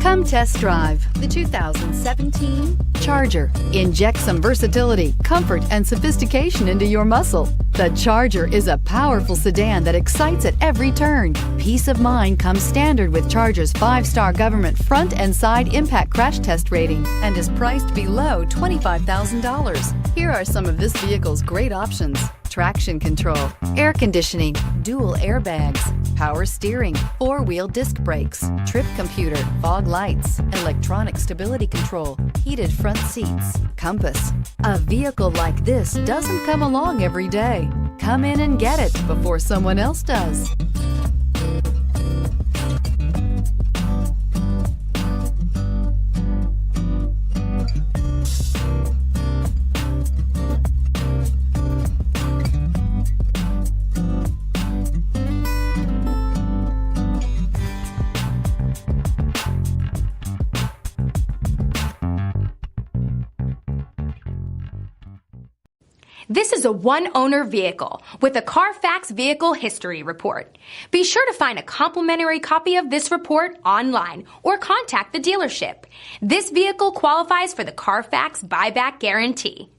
Come test drive the 2017 Charger. Inject some versatility, comfort, and sophistication into your muscle. The Charger is a powerful sedan that excites at every turn. Peace of mind comes standard with Charger's 5-star government front and side impact crash test rating and is priced below $25,000. Here are some of this vehicle's great options: traction control, air conditioning, dual airbags, power steering, 4-wheel disc brakes, trip computer, fog lights, electronic stability control, heated front seats, compass. A vehicle like this doesn't come along every day. Come in and get it before someone else does. This is a one-owner vehicle with a Carfax Vehicle History Report. Be sure to find a complimentary copy of this report online or contact the dealership. This vehicle qualifies for the Carfax Buyback Guarantee.